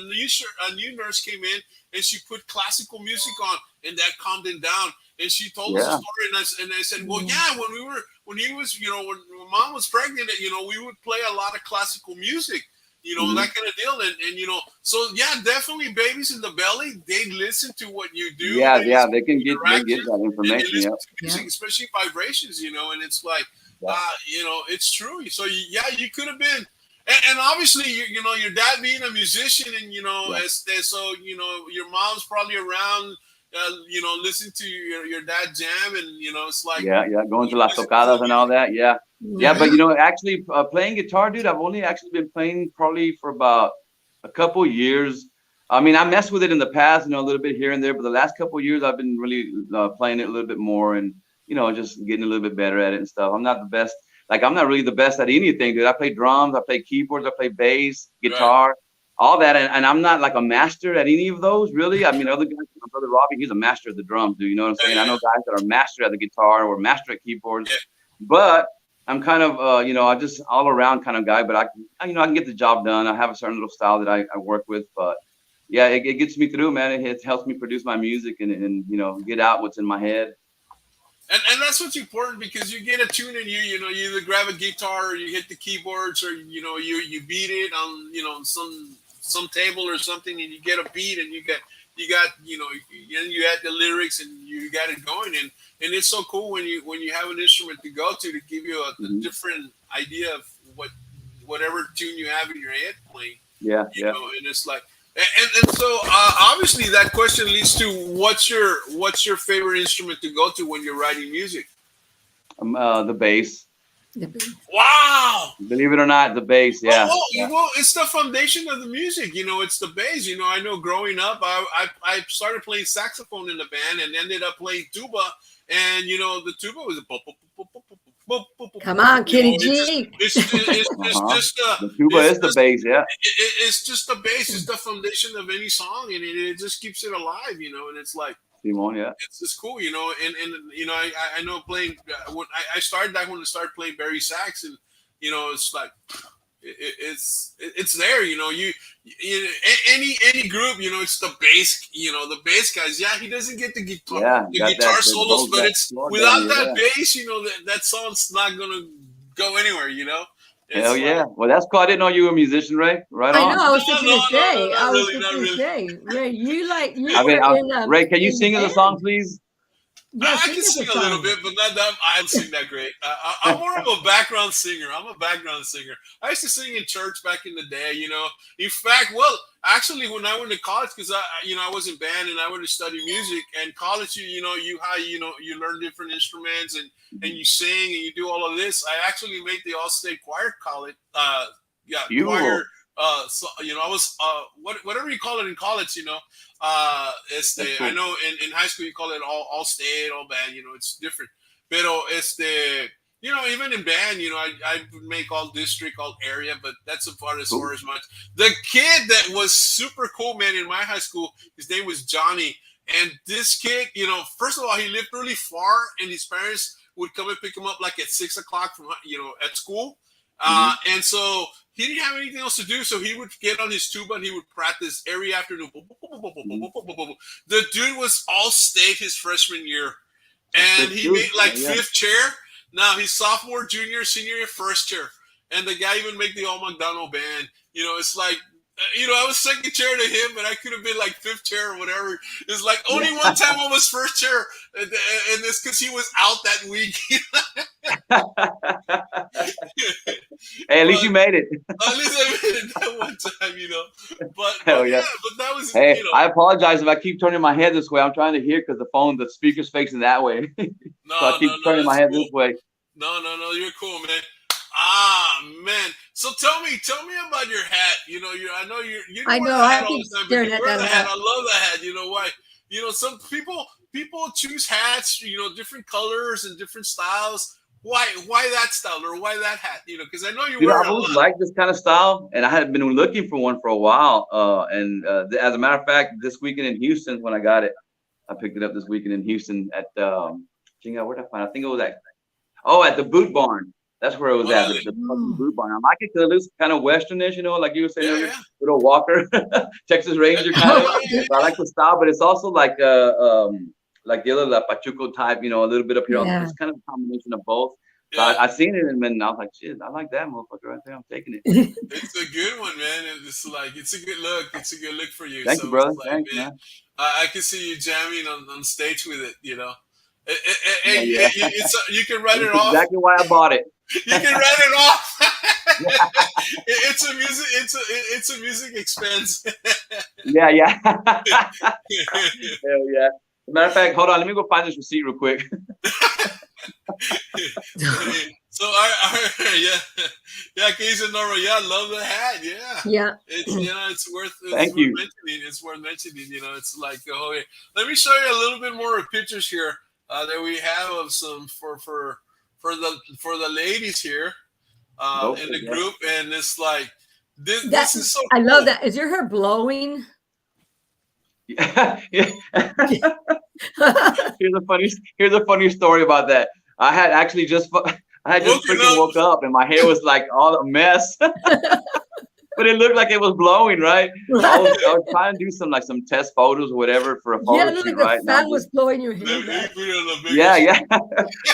new nurse came in and she put classical music on and that calmed him down. And she told us a story and I said, well, yeah, when mom was pregnant, we would play a lot of classical music, that kind of deal. And so yeah, definitely babies in the belly, they listen to what you do. Yeah, they can get that information. Music, especially vibrations, and it's like, it's true. So you could have been, and obviously, your dad being a musician, and so your mom's probably around, listening to your dad jam, and it's like going to las tocadas and all that. But actually playing guitar, dude, I've only actually been playing probably for about a couple years. I mean, I messed with it in the past, a little bit here and there, but the last couple of years I've been really playing it a little bit more and, just getting a little bit better at it and stuff. I'm not the best. Like, I'm not really the best at anything, dude. I play drums, I play keyboards, I play bass, guitar, all that. And I'm not like a master at any of those, really. I mean, other guys, my brother Robbie, he's a master of the drums, dude. You know what I'm saying? I know guys that are master at the guitar or master at keyboards, but I'm kind of, I'm just all around kind of guy, but I can get the job done. I have a certain little style that I work with, but yeah, it gets me through, man. It helps me produce my music and get out what's in my head. And that's what's important, because you get a tune and you either grab a guitar or you hit the keyboards, or you beat it on some table or something, and you get a beat and you got you add the lyrics and you got it going, and it's so cool when you have an instrument to go to give you a different idea of whatever tune you have in your head playing. And It's like. And so obviously that question leads to what's your favorite instrument to go to when you're writing music? The bass. The bass. Wow! Believe it or not, the bass. Yeah. Well, it's the foundation of the music. It's the bass. I know growing up, I started playing saxophone in the band and ended up playing tuba, and the tuba was a come on, Kitty G. It's just the tuba is the bass, yeah. It's just the bass. It's the foundation of any song, and it just keeps it alive, and it's like Simon, yeah. It's just cool, and I know playing when I started that when I started playing Barry sax, and it's like it's there, any group, it's the bass, the bass guys. Yeah, he doesn't get the guitar, solos, but it's without that bass, that song's not gonna go anywhere, Hell yeah! Well, that's cool. I didn't know you were a musician, Ray. Right on. I know. I was thinking to say, Ray, Ray, can you sing us a song, please? Yeah, I can sing a little bit, but not that. I don't sing that great. I'm more of a background singer. I used to sing in church back in the day. In fact, actually, when I went to college, because I was in band and I went to study music. And college, you learn different instruments and you sing and you do all of this. I actually made the all-state choir college. Choir. So I was whatever you call it in college, I know in high school you call it all state, all band, it's different. Pero even in band, I would make all district, all area, but that's about as far as much. The kid that was super cool, man, in my high school, his name was Johnny. And this kid, first of all, he lived really far, and his parents would come and pick him up like at 6 o'clock from at school. And so he didn't have anything else to do, so he would get on his tuba and he would practice every afternoon. The dude was all state his freshman year, and he made fifth chair. Now he's sophomore, junior, senior year, first chair, and the guy even made the All McDonald band. It's like. I was second chair to him, but I could have been like fifth chair or whatever. It's like only one time I was first chair, and it's because he was out that week. Hey, at least you made it. At least I made it that one time, But Hell yeah. But that was. Hey, I apologize if I keep turning my head this way. I'm trying to hear because the speaker's facing that way. So I keep turning my head this way. No, you're cool, man. Ah, man. So tell me about your hat. I know you. I know. I keep staring at that hat. I love that hat. You know why? Some people choose hats. Different colors and different styles. Why that style or why that hat? Because I know you wear. I always liked this kind of style, and I had been looking for one for a while. And as a matter of fact, this weekend in Houston, when I got it, I picked it up this weekend in Houston at where'd I find it? I think it was at the Boot Barn. That's where it was at, the Boot Barn. I like it because it looks kind of westernish, like you were saying, little Walker, Texas Ranger kind of. I like the style, but it's also like the other La Pachuco type, a little bit up here. It's kind of a combination of both. So I seen it and I was like, shit, I like that motherfucker right there. I'm taking it. It's a good one, man. It's a good look. It's a good look for you. Thank you, brother. Thanks, man. I can see you jamming on stage with it, You can write it off. Exactly why I bought it. You can write it off. It's a music expense. Yeah. Hell yeah. As a matter of fact, hold on. Let me go find this receipt real quick. So yeah, que dice Norma, yeah, love the hat, yeah. Yeah. It's it's worth Thank you. mentioning. It's worth mentioning. It's like let me show you a little bit more of pictures here that we have of some for the ladies here in the group, and it's like this is so. I love that. Is your hair blowing? Yeah. Here's a funny story about that. I had actually just freaking woke up and my hair was like all a mess. But it looked like it was blowing, right? I was trying to do some test photos or whatever for a photo shoot, like right? The fan was blowing your hair back. Yeah.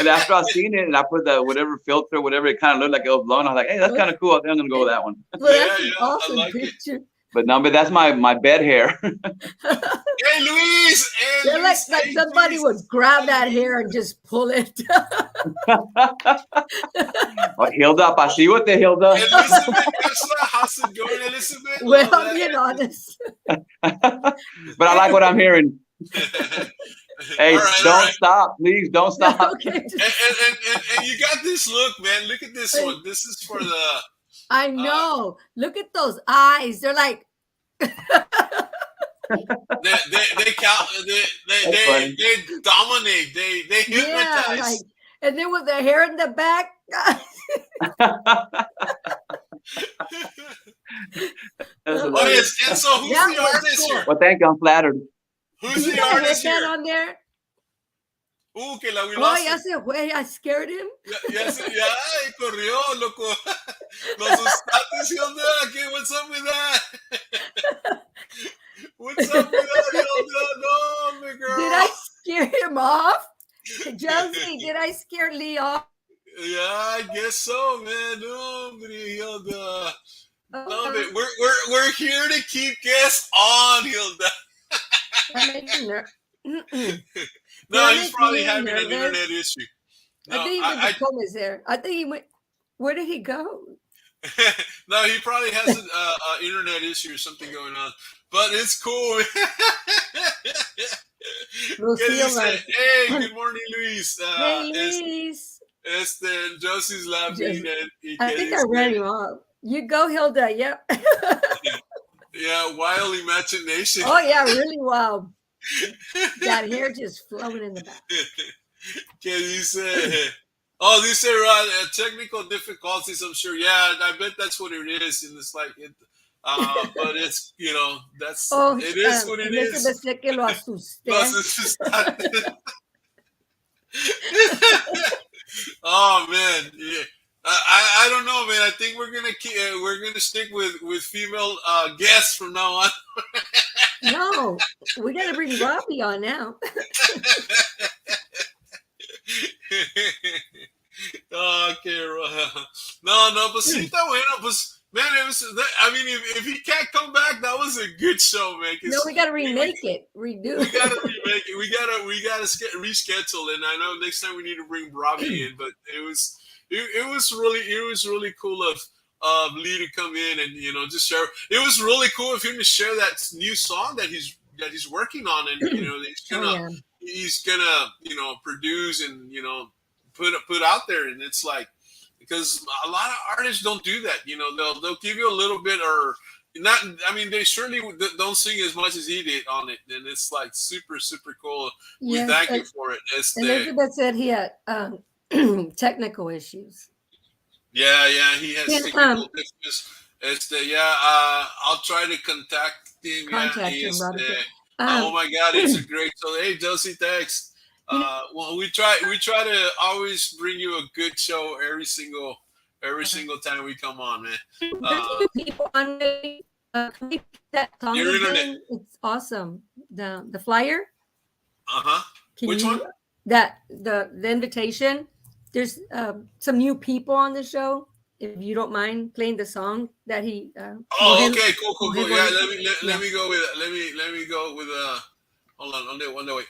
And after I seen it and I put the whatever filter, whatever, it kind of looked like it was blowing. I was like, hey, that's kind of cool. I think I'm gonna go with that one. Well, that's an awesome picture. But no, but that's my bed hair. Hey, Luis! They're like somebody would grab that hair and just pull it. Hilda, pasívote, Hilda. Elizabeth, how's it going, Elizabeth? Well, you know this. But I like what I'm hearing. Hey, don't stop, please. Don't stop. Okay. And you got this look, man. Look at this one. This is for the. I know. Look at those eyes. They're like. They dominate. They hypnotize. Yeah, and then with the hair in the back. Oh yes, and so who's the artist here? Well, thank you. I'm flattered. Who's the artist here? On there? Que la huilaste. Ya se fue. I scared him. Ya corrió, loco. Lo asustaste, Hilda. Okay, what's up with that? What's up with that, Hilda? No, my girl. Did I scare him off? Josie, did I scare Lee off? Yeah, I guess so, man. No, Hilda. No, we're here to keep guests on, Hilda. No, he's probably having an internet issue. No, I think he went to comb his hair. I think he went. Where did he go? No, he probably has an internet issue or something going on. But it's cool. Hey, good morning, Luis. Hey, Luis. Josie's laughing. I think I ran you off. You go, Hilda. Yep. Yeah, wild imagination. Oh, yeah, really wild. That hair just flowing in the back. Okay, these are technical difficulties, I'm sure. Yeah, I bet that's what it is. And it's like, but it's, it is what it is. Sé que lo asusté. Oh, man. Yeah. I don't know, man. I think we're gonna stick with female guests from now on. No, we gotta bring Robbie on now. Okay, no, pues sí está bueno, pues man, if he can't come back, that was a good show, man. No, we gotta remake it, redo. We gotta remake it. We gotta reschedule, and I know next time we need to bring Robbie in, but it was really cool of Lee to come in and just share. It was really cool of him to share that new song that he's working on, and he's gonna produce and put out there, and it's like, because a lot of artists don't do that. They'll give you a little bit or not. I mean, they certainly don't sing as much as he did on it, and it's like super cool. Yes, we thank you for it. Elizabeth said he had technical issues. Yeah, he has technical issues. I'll try to contact him. Contact him, Robert. Oh my God, it's a great. So hey, Josie, thanks. Well, we try to always bring you a good show every single time we come on, man. People on that song again, it's awesome. The flyer. Which one? That the invitation. There's some new people on the show. If you don't mind playing the song that he. Okay, cool. Yeah, let me go with it. Let me go with Hold on, wait.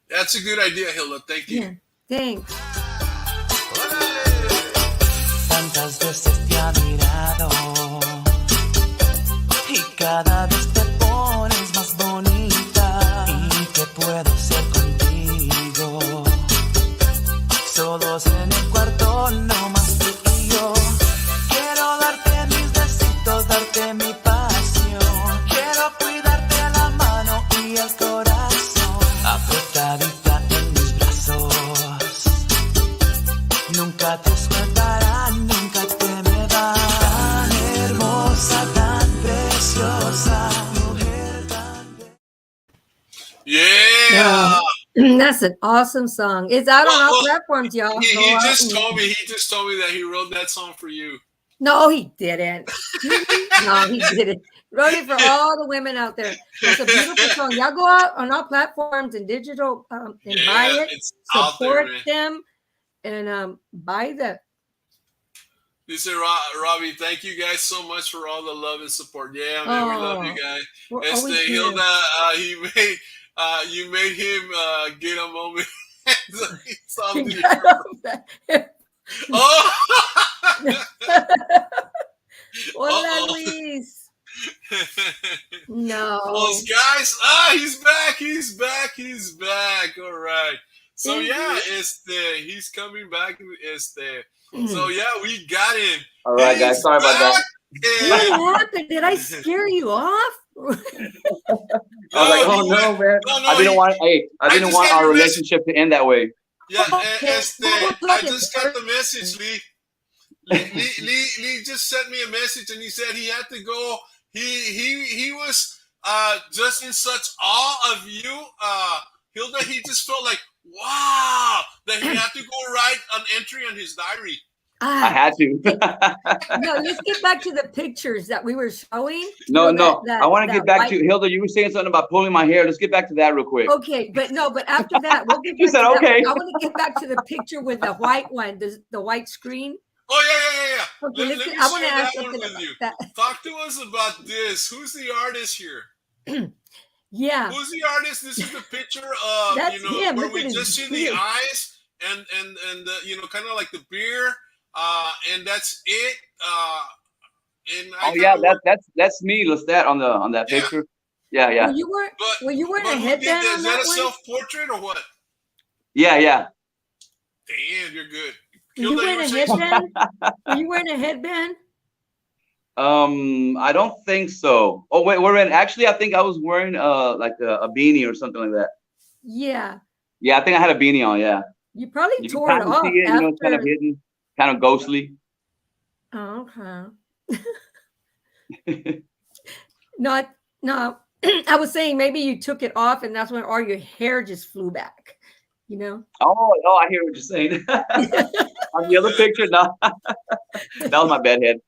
That's a good idea, Hilda. Thank you. Yeah, thanks. Tantas veces te ha mirado y cada vez te pones más bonita. ¿Y qué puedo hacer contigo? That's an awesome song. It's out on all platforms, y'all. He just told me that he wrote that song for you. No, he didn't. No, he didn't. Wrote it for all the women out there. It's a beautiful song. Y'all go out on all platforms and digital and buy it. Support them and buy the. You say, Robbie, thank you guys so much for all the love and support. Yeah, man, we love you guys. Hilda, you made him get a moment. Oh! Hola, Luis. No. Those guys. He's back. All right. So yeah, he's coming back. So yeah, we got him. All right, guys. Sorry about that. What happened? Did I scare you off? I was like, oh no, man. I didn't want our relationship to end that way. Yeah, I just got the message, Lee. Lee just sent me a message and he said he had to go. He was just in such awe of you, Hilda. He just felt like, wow, that he had to go write an entry on his diary. I had to. No, let's get back to the pictures that we were showing. No. I want to get back to Hilda. You were saying something about pulling my hair. Let's get back to that real quick. Okay, but after that, we'll get back you said okay. I want to get back to the picture with the white one, the white screen. Oh yeah. Okay, let me I want to share ask that one something with you. that. Talk to us about this. Who's the artist here? Yeah. Who's the artist? This is the picture of him. where we just see the eyes and the, kind of like the beer. And that's it. That's me. Lestat on that picture. Yeah. Were you wearing a headband? Is that a self-portrait or what? Yeah. Damn, you're good. Were you wearing a headband? Were you wearing a headband? I don't think so. Oh wait, actually I think I was wearing like a beanie or something like that. Yeah. Yeah, I think I had a beanie on. Yeah. You probably tore it off. It's kind of hidden. Kind of ghostly. Oh, okay. No. I was saying maybe you took it off and that's when all your hair just flew back, Oh, I hear what you're saying. On the other picture, no. That was my bad head.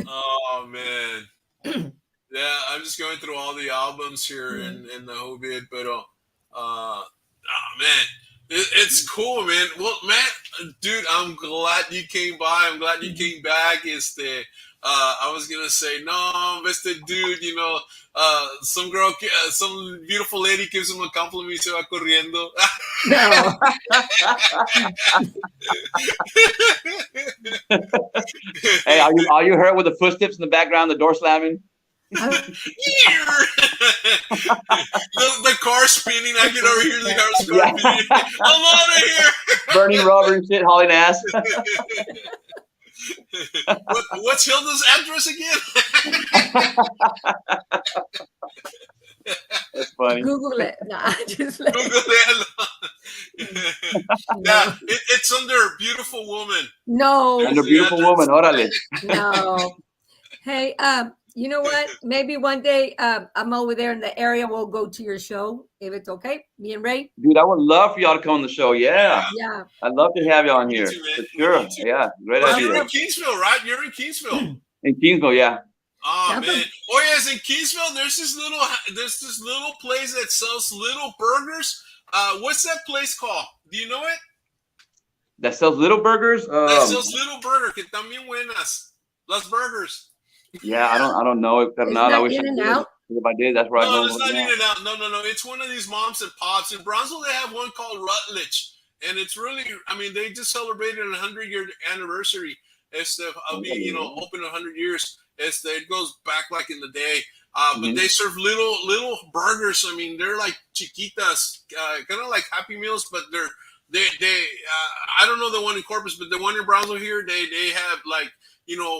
Oh, man. Yeah, I'm just going through all the albums here in the whole bit, but oh, man. It's cool, man. Well, man, dude, I'm glad you came by. I'm glad you came back. I was gonna say, no, Mr. Dude, some beautiful lady gives him a compliment. Se va corriendo. No. Hey, are you hurt with the footsteps in the background, the door slamming? The car spinning. I get over here. The car spinning. I'm out of here. Burning rubber and shit, hauling ass. What's Hilda's address again? That's funny. Google it. Nah, just Google it. Yeah, it's under Beautiful Woman. No. Under Beautiful Woman. Órale. No. Hey, you know what? Maybe one day I'm over there in the area. We'll go to your show if it's okay. Me and Ray. Dude, I would love for y'all to come on the show. Yeah. I'd love to have y'all on here. Too, for sure. Yeah. Great idea. You're in Kingsville, right? You're in Kingsville. In Kingsville, yeah. Oh man. Oh yes, in Kingsville, there's this little place that sells little burgers. What's that place called? Do you know it? That sells little burgers? That sells little burger, que también buenas. Las burgers. Yeah, I don't know it, Fernando. I wish I did. If I did, that's where I go. No, it's not In-N-Out. No. It's one of these moms and pops. In Brownsville, they have one called Rutledge. And it's really, they just celebrated a 100-year anniversary. I'll be, open 100 years. It goes back like in the day. But they serve little burgers. I mean, they're like chiquitas, kind of like Happy Meals, but they I don't know the one in Corpus, but the one in Brownsville here, they have like,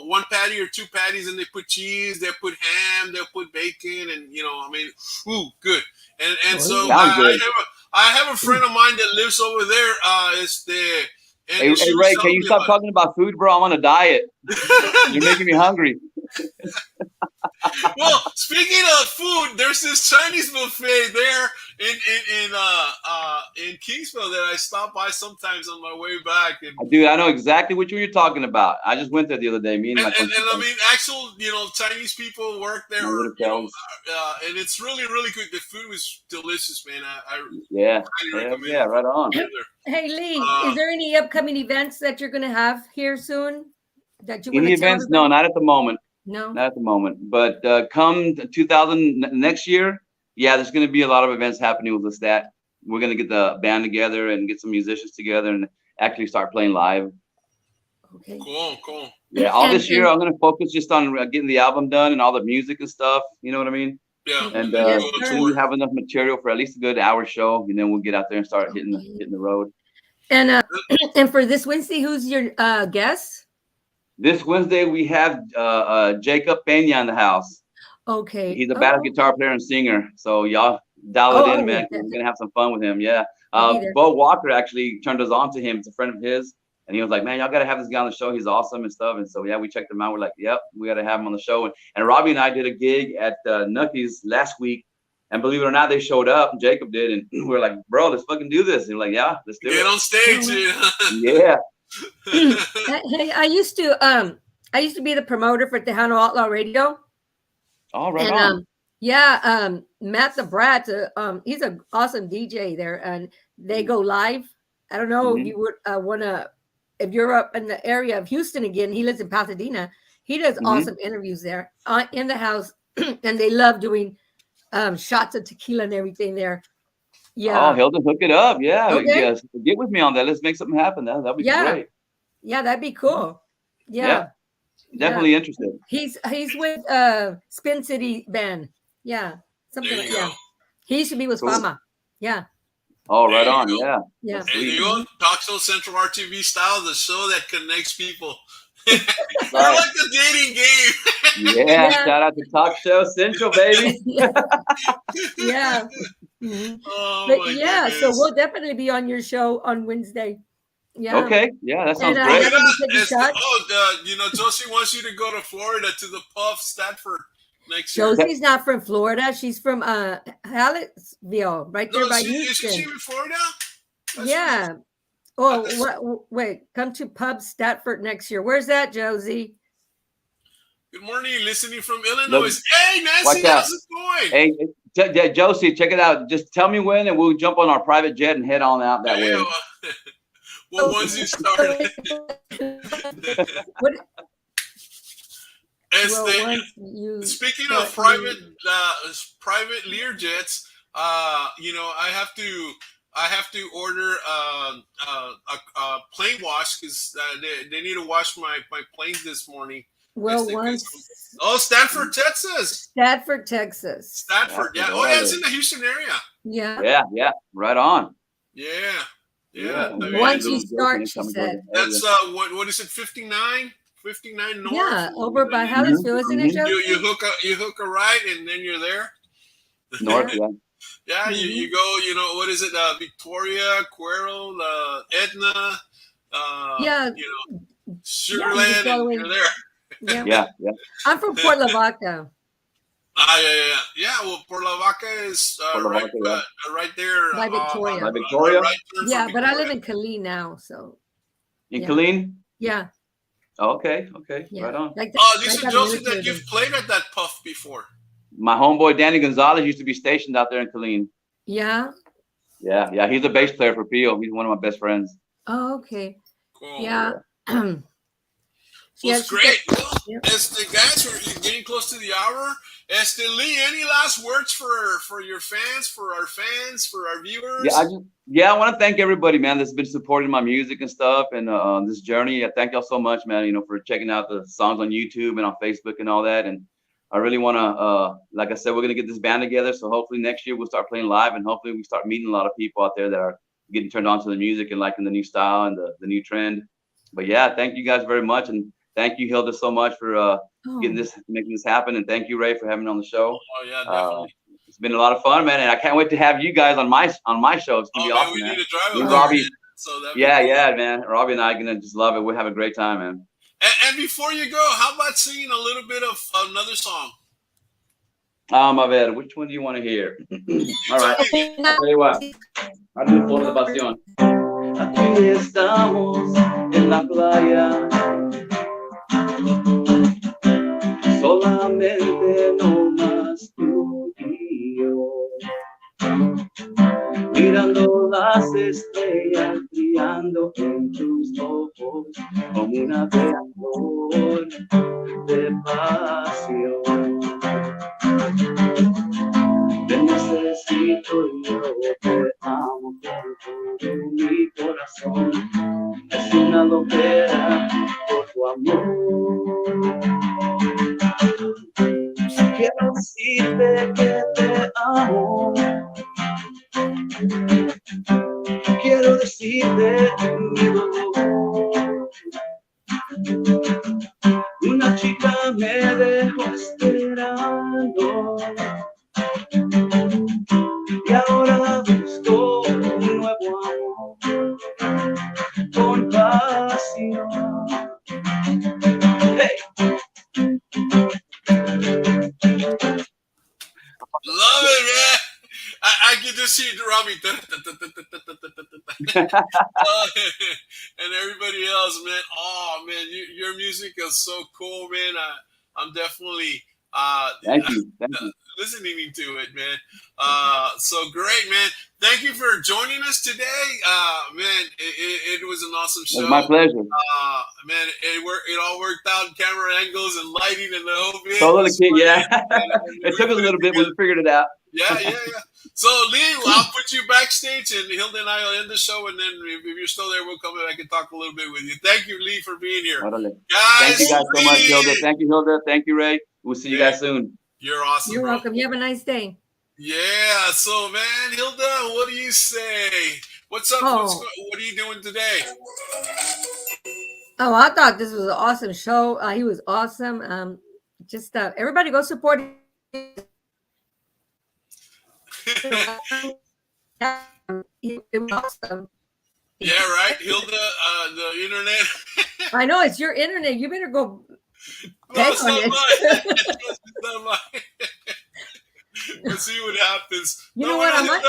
one patty or two patties, and they put cheese, they put ham, they'll put bacon, and ooh, good. And so I have a friend of mine that lives over there. Hey Ray, can you stop talking about food, bro? I'm on a diet. You're making me hungry. Well, speaking of food, there's this Chinese buffet there in Kingsville that I stop by sometimes on my way back. And Dude, I know exactly what you're talking about. I just went there the other day. Me and my and I mean, actual, Chinese people work there, and it's really, really good. The food was delicious, man. I highly recommend it. Right on. Hey, Lee, is there any upcoming events that you're going to have here soon? That you Any events? No, not at the moment. No, not at the moment. But come 2000 next year, yeah, there's going to be a lot of events happening with us. That we're going to get the band together and get some musicians together and actually start playing live. Okay. Cool. Yeah, all this year I'm going to focus just on getting the album done and all the music and stuff. You know what I mean? Yeah. And so we have enough material for at least a good hour show, and then we'll get out there and start hitting the road. And for this Wednesday, who's your guest? This Wednesday we have Jacob Pena in the house. Okay. He's a badass guitar player and singer. So y'all dial it in, man. We're gonna have some fun with him. Yeah. Bo Walker actually turned us on to him. It's a friend of his, and he was like, "Man, y'all gotta have this guy on the show. He's awesome and stuff." And so yeah, we checked him out. We're like, "Yep, we gotta have him on the show." And Robbie and I did a gig at Nucky's last week, and believe it or not, they showed up. Jacob did, and we were like, "Bro, let's fucking do this." And we're like, "Yeah, let's do it." Get on stage. Yeah. Hey, I used to be the promoter for Tejano Outlaw Radio. All right. And Matt the Brat, he's an awesome DJ there, and they go live. I don't know if you would want to, if you're up in the area of Houston again. He lives in Pasadena. He does awesome interviews there in the house, and they love doing shots of tequila and everything there. Yeah. Oh, Hilda, hook it up. Yeah. Okay. Yes. Get with me on that. Let's make something happen. That'd be great. Yeah, that'd be cool. Yeah. Definitely interested. He's with Spin City Band. Yeah. Something like that. He used to be with Fama. Yeah. Oh, right on. Yeah. Yeah. There you go. Talk Show Central RTV style, the show that connects people. We're like a dating game. Yeah. Shout out to Talk Show Central, baby. Yeah. Mm-hmm. Oh, but yeah, so we'll definitely be on your show on Wednesday. Yeah. Okay. Yeah, that sounds great. Josie wants you to go to Florida to the Puff Stanford next year. Josie's not from Florida. She's from Hallettsville, right there by Houston. Is she in Florida? Yeah. Wait. Come to Pub Stanford next year. Where's that, Josie? Good morning. Listening from Illinois. Hey, Nancy, how's it going? Hey, Josie, check it out. Just tell me when, and we'll jump on our private jet and head on out that way. Well, once you started. Speaking of private Learjets, I have to order a plane wash because they need to wash my planes this morning. Well, Stanford, Texas. Stanford, yeah. Oh, yeah, it's in the Houston area. Yeah. Yeah. Right on. Yeah. Once you start, she said. That's what is it? 59 north. Yeah, over by Hallettsville, isn't it, Josie? You hook a right, and then you're there. North, yeah. Yeah, you go. What is it? Victoria, Cuero, Edna. Sugarland, and you're there. Yeah. I'm from Port Lavaca. Yeah. Well, Port Lavaca is right there by Victoria. By Victoria. Yeah, but I live in Killeen now, so. In Killeen? Yeah. Okay. Yeah. Right on. This is Joseph that you've played at that Puff before. My homeboy Danny Gonzalez used to be stationed out there in Killeen. Yeah. Yeah. He's a bass player for Pio. He's one of my best friends. Oh, okay. Cool. Yeah. Well, it's great. Guys, we're getting close to the hour. Lee, any last words for your fans, for our fans, for our viewers? I want to thank everybody, man, that's been supporting my music and stuff and this journey. Thank y'all so much, man, for checking out the songs on YouTube and on Facebook and all that. And I really want to, like I said, we're going to get this band together. So hopefully next year we'll start playing live, and hopefully we start meeting a lot of people out there that are getting turned on to the music and liking the new style and the new trend. But yeah, thank you guys very much. And thank you, Hilda, so much for making this happen. And thank you, Ray, for having me on the show. Oh, yeah, definitely. It's been a lot of fun, man. And I can't wait to have you guys on my show. It's going to be awesome, we man. need to drive with Robbie. Yeah, man. Robbie and I are going to just love it. We'll have a great time, man. And before you go, how about singing a little bit of another song? A ver, which one do you want to hear? All right. I'll tell you what. I'll do Por de Pasión. Aquí estamos en la playa. Solamente no más tú y yo. Mirando las estrellas brillando en tus ojos como una flor de pasión. Te necesito y yo te amo con todo mi corazón. Es una loquera por tu amor. Quiero decirte que te amo. Quiero decirte mi dolor. Una chica me dejó esperando y ahora busco un nuevo amor con pasión. Hey. Love it, man. I can just see Robbie and everybody else, man. Oh, man, your music is so cool, man. I'm definitely Thank you. listening to it, man. So great, man. Thank you for joining us today. Man, it was an awesome show. It's my pleasure. Man, it all worked out, camera angles and lighting and the whole bit. Solo the kid, yeah. It took us a little bit, but we figured it out. Yeah. So, Lee, I'll put you backstage, and Hilda and I will end the show, and then if you're still there, we'll come back and talk a little bit with you. Thank you, Lee, for being here. Guys, thank Guys, you guys so much, Hilda. Thank you, Hilda. Thank you, Ray. We'll see you guys soon. You're awesome, You're bro. welcome. You have a nice day. Yeah, so, man, Hilda, what do you say? What's up? Oh. What are you doing today? Oh, I thought this was an awesome show. He was awesome. Just everybody go support him. It was awesome. Yeah, right, Hilda, the internet. I know it's your internet. You better go. No, it's on not it. mine. It's not mine. Let's see what happens. You know what? I might.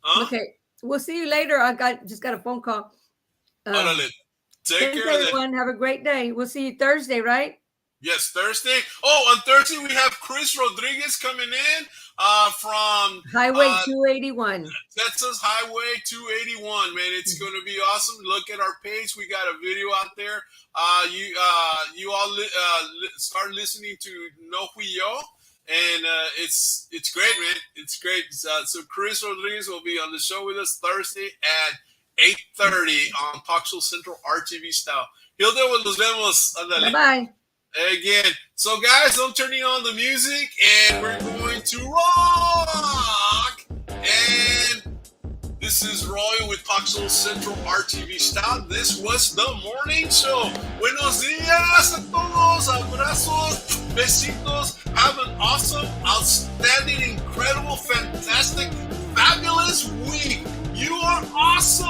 Huh? Okay, we'll see you later. Just got a phone call. Órale. Take Thanks, care of that. everyone. Have a great day. We'll see you Thursday, right? Yes, Thursday. Oh, on Thursday we have Chris Rodriguez coming in from Highway 281. Texas Highway 281. Man, it's going to be awesome. Look at our page. We got a video out there. You all start listening to No Fui Yo, and it's great, man. It's great. So Chris Rodriguez will be on the show with us Thursday at 8:30 on Talk Show Central RTV style. Hilda, nos vemos. Andale. Bye-bye. Again. So, guys, I'm turning on the music, and we're going to rock. And this is Royal with Talk Show Central RTV style. This was the morning show. Buenos días a todos. Abrazos, besitos. Have an awesome, outstanding, incredible, fantastic, fabulous week. You are awesome.